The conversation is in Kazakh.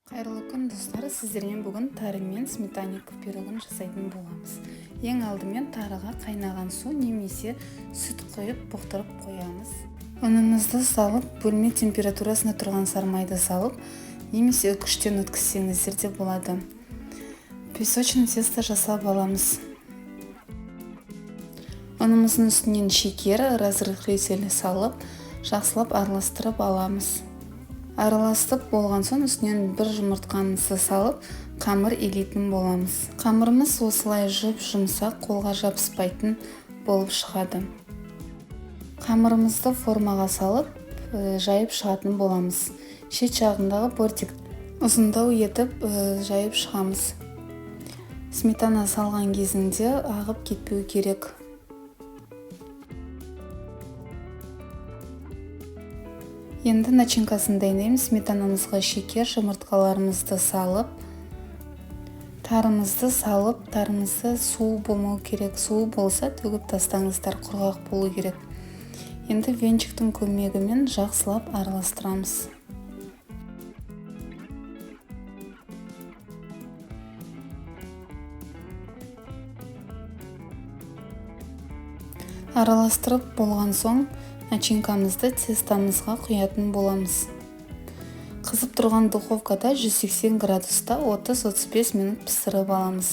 Қайырлы күн достар, сіздермен бүгін тары мен сметанник пирогын жасайтын боламыз. Ең алдымен тарыға қайнаған су немесе сүт құйып бұқтырып қоямыз. Ұнымызды салып, бөлме температурасына тұрған сармайды салып, немесе үкіштен өткізсеңіздер де болады. Песочный тесто жасап аламыз. Ұнымыздың үстінен шекер, разрыхлитель салып, жақсылап араластырып аламыз. Араластырып болған соң үстінен бір жұмыртқамызды салып, қамыр илейтін боламыз. Қамырымыз осылай жұмсақ, қолға жабыспайтын болып шығады. Қамырымызды формаға салып, жайып шығатын боламыз. Шет жағындағы бортик ұзындау етіп жайып шығамыз. Сметана салған кезінде ағып кетпеу керек. Енді начинкасын дайындаймыз. Сметанамызға шекер, жұмыртқаларымызды салып, тарымызды салып, тарымызды су болмау керек. Су болса төгіп тастаңыздар, құрғақ болу керек. Енді венчиктің көмегімен жақсылап араластырамыз. Араластырып болған соң начинкамызды тестамызға құятын боламыз. Қызып тұрған духовкада 180 градуста 30-35 минут пісіріп аламыз.